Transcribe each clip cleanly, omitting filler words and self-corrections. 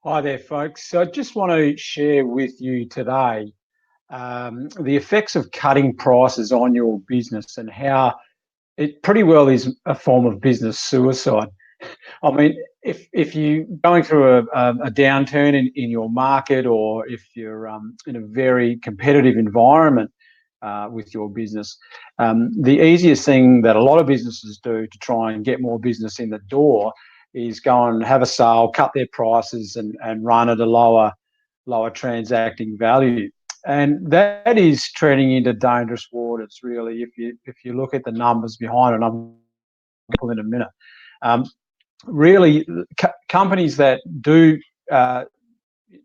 Hi there, folks. So I just want to share with you today the effects of cutting prices on your business and how it pretty well is a form of business suicide. I mean, if you're going through a downturn in your market, or if you're in a very competitive environment with your business, the easiest thing that a lot of businesses do to try and get more business in the door is go and have a sale, cut their prices, and run at a lower transacting value. And that is treading into dangerous waters, really. If you look at the numbers behind it, I'm in a minute. Um, Really, companies that uh,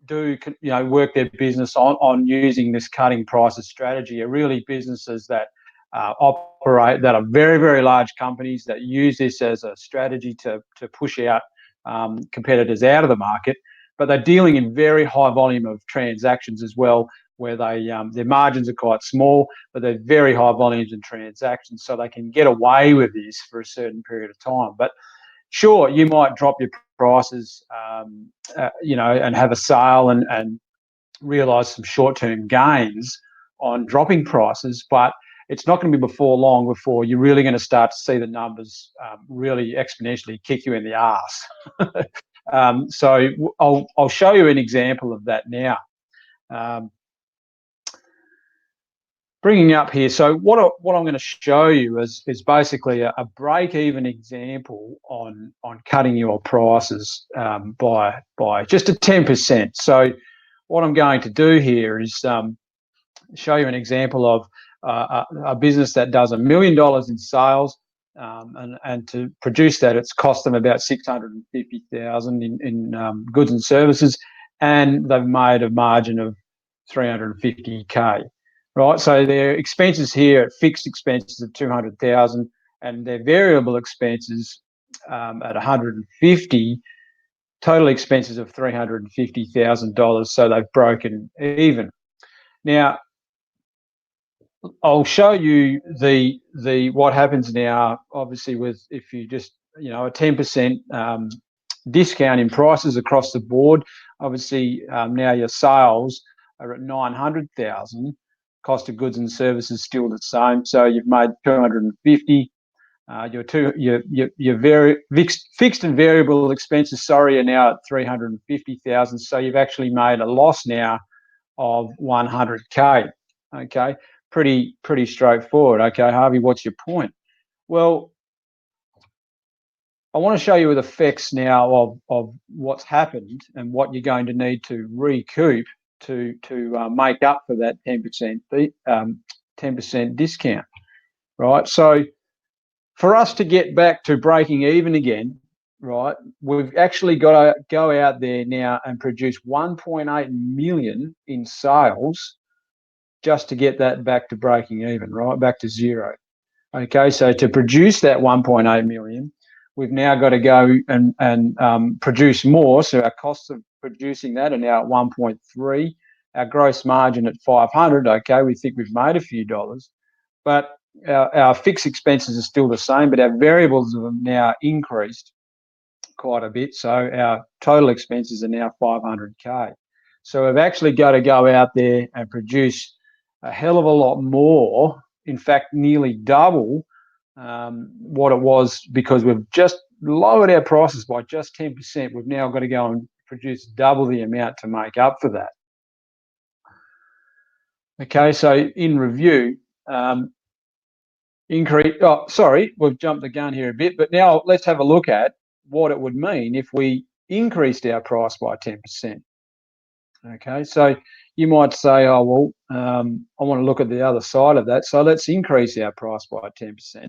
do work their business on using this cutting prices strategy are really businesses that operate, that are very, very large companies that use this as a strategy to push out competitors out of the market. But they're dealing in very high volume of transactions as well, where their margins are quite small, but they're very high volumes in transactions, so they can get away with this for a certain period of time. But sure, you might drop your prices, and have a sale and realize some short-term gains on dropping prices, but it's not going to be before long before you're really going to start to see the numbers really exponentially kick you in the ass. So I'll show you an example of that now. Um, Bringing up here, so what I'm going to show you is basically a break-even example on cutting your prices by just a 10%. So what I'm going to do here is show you an example of a business that does $1 million in sales, and to produce that, it's cost them about $650,000 in goods and services, and they've made a margin of $350K. Right, so their expenses here, fixed expenses of $200,000, and their variable expenses at $150,000, total expenses of $350,000. So they've broken even. Now, I'll show you the what happens now. Obviously, with if you just a 10% discount in prices across the board. Obviously, now your sales are at 900,000. Cost of goods and services still the same, so you've made 250. Your very fixed and variable expenses, are now at 350,000. So you've actually made a loss now of 100K. Okay, pretty straightforward. Okay, Harvey, what's your point? Well, I want to show you the effects now of what's happened and what you're going to need to recoup to make up for that 10% discount, right? So for us to get back to breaking even again, right, we've actually got to go out there now and produce 1.8 million in sales just to get that back to breaking even, right, back to zero. Okay, so to produce that 1.8 million, we've now got to go and produce more. So our costs of producing that are now at 1.3. Our gross margin at 500. Okay, we think we've made a few dollars, but our fixed expenses are still the same, but our variables have now increased quite a bit. So our total expenses are now 500K. So we've actually got to go out there and produce a hell of a lot more. In fact, nearly double what it was, because we've just lowered our prices by just 10%. We've now got to go and produce double the amount to make up for that. Okay, so in review, we've jumped the gun here a bit, but now let's have a look at what it would mean if we increased our price by 10%. Okay, so you might say, oh, well, I want to look at the other side of that. So let's increase our price by 10%.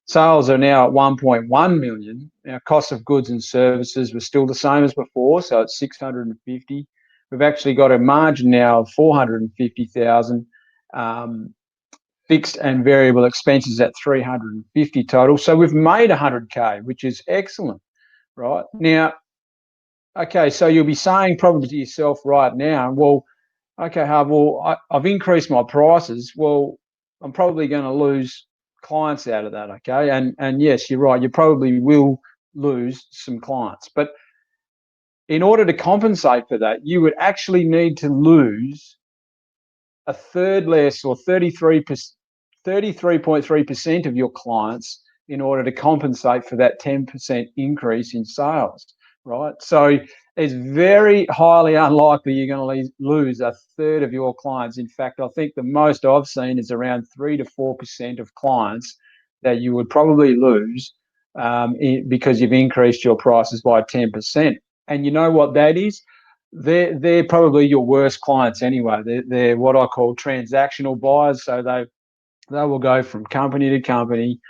Sales are now at 1.1 million. Our cost of goods and services was still the same as before, so it's 650. We've actually got a margin now of 450,000. Fixed and variable expenses at 350 total. So we've made 100K, which is excellent, right? Now, okay, so you'll be saying probably to yourself right now, well, okay, I've increased my prices. Well, I'm probably going to lose clients out of that, okay? And yes, you're right, you probably will lose some clients. But in order to compensate for that, you would actually need to lose a third less, or 33.3% of your clients, in order to compensate for that 10% increase in sales, right? So it's very highly unlikely you're going to lose a third of your clients. In fact, I think the most I've seen is around 3 to 4% of clients that you would probably lose because you've increased your prices by 10%. And you know what that is? They're probably your worst clients anyway. They're what I call transactional buyers. So they will go from company to company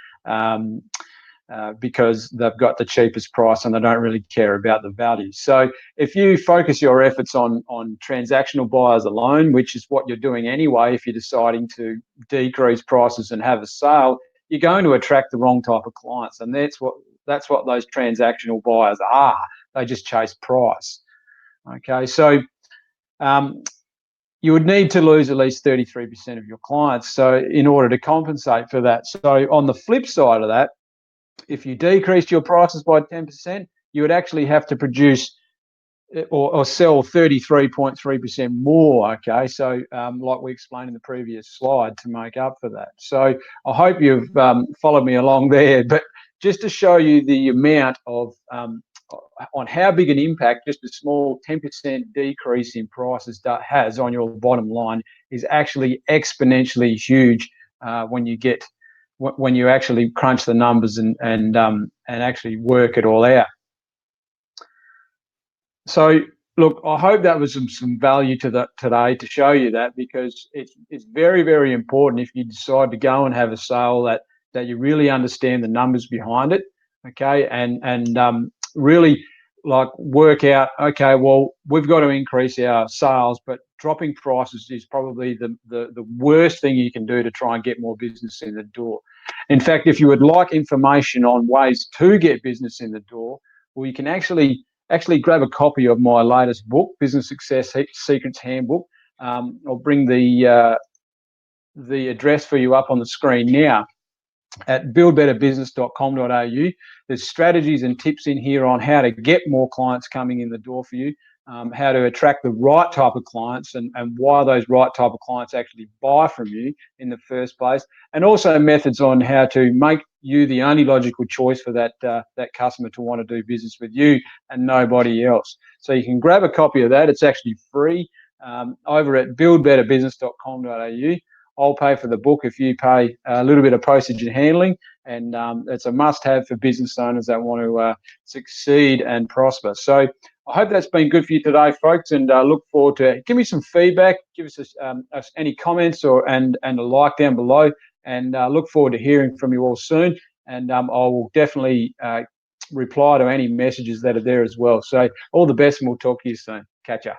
because they've got the cheapest price and they don't really care about the value. So if you focus your efforts on transactional buyers alone, which is what you're doing anyway, if you're deciding to decrease prices and have a sale, you're going to attract the wrong type of clients, and that's what those transactional buyers are. They just chase price. Okay, so you would need to lose at least 33% of your clients, so in order to compensate for that. So on the flip side of that, if you decreased your prices by 10%, you would actually have to produce or sell 33.3% more. Okay, so like we explained in the previous slide, to make up for that. So I hope you've followed me along there, but just to show you the amount of on how big an impact just a small 10% decrease in prices has on your bottom line is actually exponentially huge when you actually crunch the numbers and actually work it all out. So look, I hope that was some value to today to show you that, because it's very, very important if you decide to go and have a sale that you really understand the numbers behind it, okay, and really like work out, okay, well, we've got to increase our sales, but dropping prices is probably the worst thing you can do to try and get more business in the door. In fact, if you would like information on ways to get business in the door, well, you can actually grab a copy of my latest book, Business Success Secrets Handbook. I'll bring the address for you up on the screen now at buildbetterbusiness.com.au. There's strategies and tips in here on how to get more clients coming in the door for you, how to attract the right type of clients, and why those right type of clients actually buy from you in the first place, and also methods on how to make you the only logical choice for that customer to want to do business with you and nobody else. So you can grab a copy of that. It's actually free over at buildbetterbusiness.com.au. I'll pay for the book if you pay a little bit of postage and handling, and it's a must-have for business owners that want to succeed and prosper. So I hope that's been good for you today, folks, and look forward to give me some feedback, give us any comments and a like down below, and look forward to hearing from you all soon. And I will definitely reply to any messages that are there as well. So all the best, and we'll talk to you soon. Catch ya.